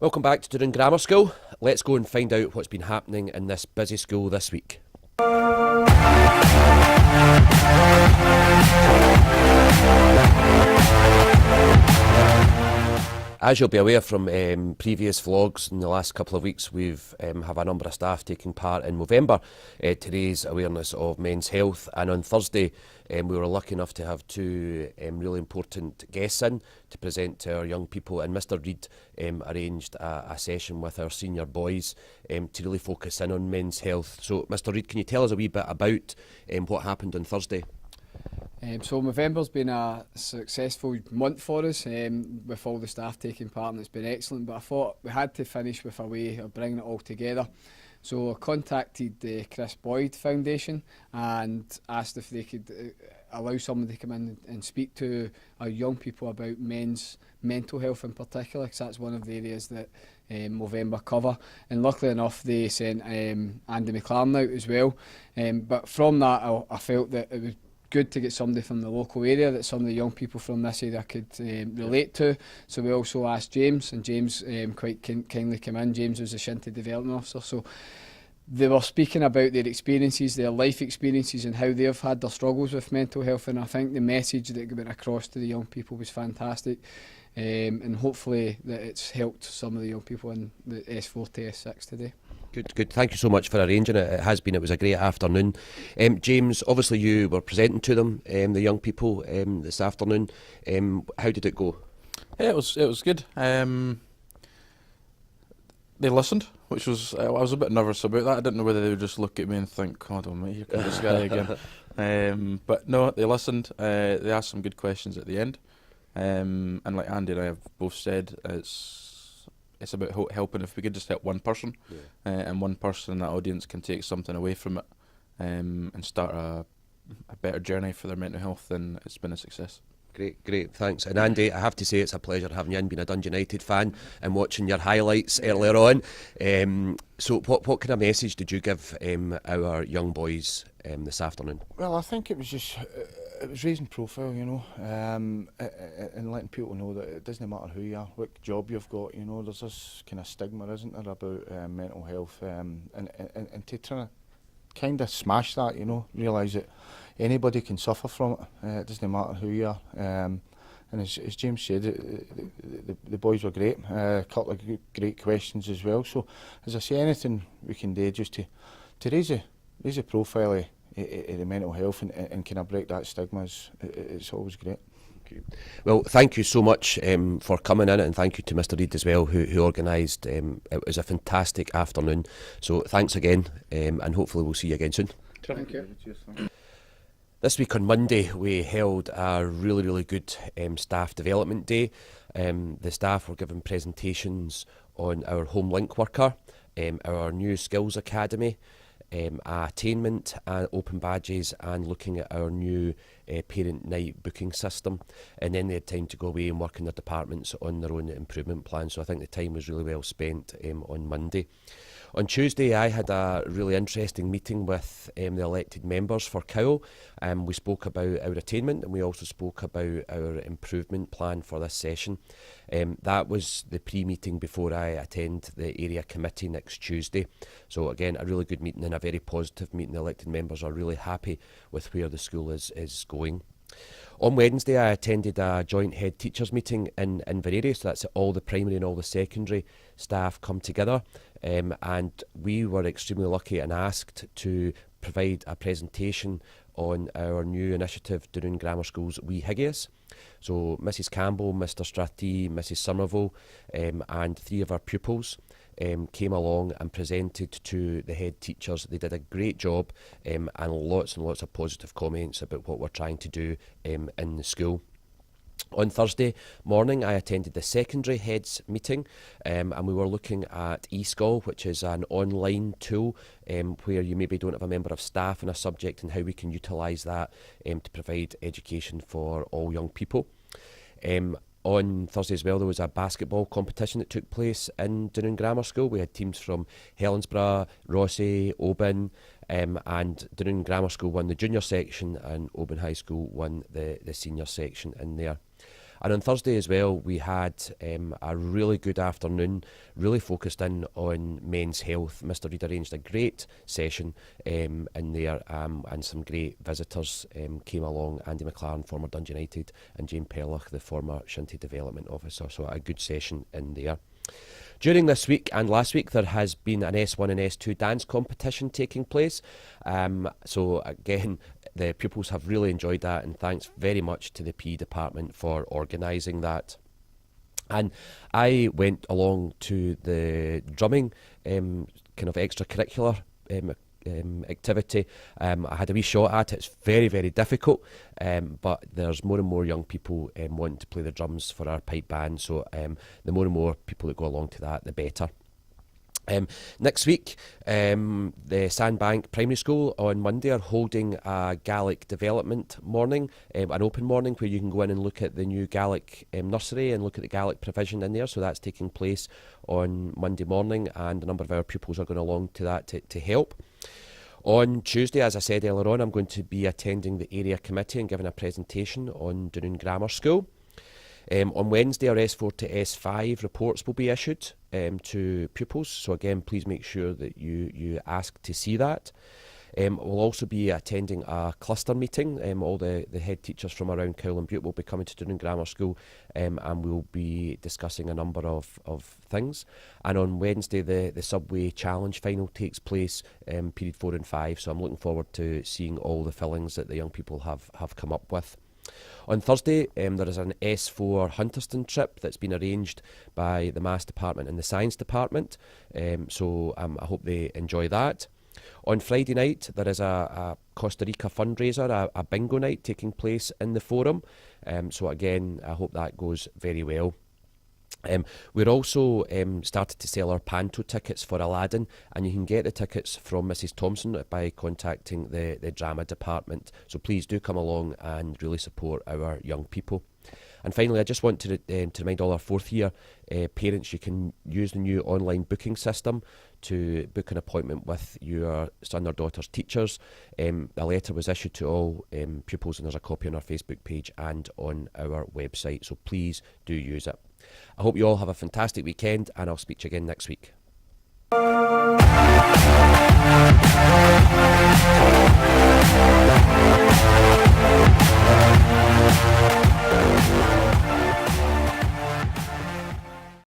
Welcome back to Dunoon Grammar School. Let's go and find out what's been happening in this busy school this week. As you'll be aware from previous vlogs in the last couple of weeks, we've have a number of staff taking part in Movember to raise awareness of men's health, and on Thursday we were lucky enough to have two really important guests in to present to our young people, and Mr Reid arranged a session with our senior boys to really focus in on men's health. So Mr Reid, can you tell us a wee bit about what happened on Thursday? So November's been a successful month for us with all the staff taking part, and it's been excellent, but I thought we had to finish with a way of bringing it all together. So I contacted the Chris Boyd Foundation and asked if they could allow somebody to come in and speak to our young people about men's mental health in particular, because that's one of the areas that Movember cover. And luckily enough they sent Andy McLaren out as well. But from that I felt that it was good to get somebody from the local area that some of the young people from this area could relate to. So we also asked James, and James quite kindly came in. James was the Shinty Development Officer. So they were speaking about their experiences, their life experiences, and how they've had their struggles with mental health. And I think the message that went across to the young people was fantastic. And hopefully that it's helped some of the young people in the S4 to S6 today. Good. Thank you so much for arranging it. It was a great afternoon. James, obviously you were presenting to them, the young people, this afternoon. How did it go? Yeah, it was good. They listened, which was I was a bit nervous about that. I didn't know whether they would just look at me and think, "God, oh mate, here comes this guy again." But no, they listened. They asked some good questions at the end, and like Andy and I have both said, it's about helping. If we could just help one person, and one person in that audience can take something away from it, and start a better journey for their mental health, then it's been a success. Great, thanks. And Andy, I have to say it's a pleasure having you in, being a Dundee United fan and watching your highlights earlier on. So what kind of message did you give our young boys this afternoon? Well, I think it was raising profile, you know, and letting people know that it doesn't matter who you are, what job you've got, you know, there's this kind of stigma, isn't there, about mental health, and to try to kind of smash that, you know, realise that anybody can suffer from it. It doesn't matter who you are. And as James said, the boys were great. A couple of great questions as well. So, as I say, anything we can do just to raise a profile of the mental health and kind of break that stigma it's always great. Well, thank you so much for coming in, and thank you to Mr Reid as well, who organised. It was a fantastic afternoon. So thanks again, and hopefully we'll see you again soon. Thank you. This week on Monday we held a really good staff development day. The staff were given presentations on our home link worker, our new skills academy, attainment, open badges, and looking at our new parent night booking system. And then they had time to go away and work in their departments on their own improvement plan. So I think the time was really well spent on Monday. On Tuesday I had a really interesting meeting with the elected members for Cowell. We spoke about our attainment, and we also spoke about our improvement plan for this session. That was the pre-meeting before I attend the area committee next Tuesday. So again, a really good meeting and a very positive meeting. The elected members are really happy with where the school is going. On Wednesday I attended a joint head teachers meeting in Inverary, so that's all the primary and all the secondary staff come together, and we were extremely lucky and asked to provide a presentation on our new initiative, Dunoon Grammar School's Wee Higgies. So Mrs Campbell, Mr Stratty, Mrs Somerville, and three of our pupils came along and presented to the head teachers. They did a great job, and lots of positive comments about what we're trying to do in the school. On Thursday morning I attended the secondary heads meeting, and we were looking at eSchool, which is an online tool where you maybe don't have a member of staff in a subject, and how we can utilise that to provide education for all young people. On Thursday as well, there was a basketball competition that took place in Dunoon Grammar School. We had teams from Helensburgh, Rossy, Oban, and Dunoon Grammar School won the junior section, and Oban High School won the senior section in there. And on Thursday as well, we had a really good afternoon, really focused in on men's health. Mr. Reid arranged a great session in there, and some great visitors came along. Andy McLaren, former Dundee United, and Jane Perlich, the former Shinty Development Officer. So a good session in there. During this week and last week, there has been an S1 and S2 dance competition taking place. So again, the pupils have really enjoyed that, and thanks very much to the PE department for organising that. And I went along to the drumming kind of extracurricular activity. I had a wee shot at it. It's very, very difficult, but there's more and more young people wanting to play the drums for our pipe band, so the more and more people that go along to that, the better. Next week, the Sandbank Primary School on Monday are holding a Gaelic development morning, an open morning where you can go in and look at the new Gaelic nursery and look at the Gaelic provision in there. So that's taking place on Monday morning, and a number of our pupils are going along to that to help. On Tuesday, as I said earlier on, I'm going to be attending the area committee and giving a presentation on Dunoon Grammar School. On Wednesday, our S4 to S5 reports will be issued to pupils. So again, please make sure that you ask to see that. We'll also be attending a cluster meeting. All the head teachers from around Cowell and Butte will be coming to Dunoon Grammar School, and we'll be discussing a number of things. And on Wednesday, the Subway Challenge final takes place, period 4 and 5. So I'm looking forward to seeing all the fillings that the young people have come up with. On Thursday, there is an S4 Hunterston trip that's been arranged by the Maths Department and the Science Department, so I hope they enjoy that. On Friday night, there is a Costa Rica fundraiser, a bingo night taking place in the forum, so again, I hope that goes very well. We're also started to sell our Panto tickets for Aladdin, and you can get the tickets from Mrs Thompson by contacting the drama department. So please do come along and really support our young people. And finally, I just want to remind all our fourth year parents, you can use the new online booking system to book an appointment with your son or daughter's teachers. A letter was issued to all pupils, and there's a copy on our Facebook page and on our website, so please do use it. I hope you all have a fantastic weekend, and I'll speak to you again next week.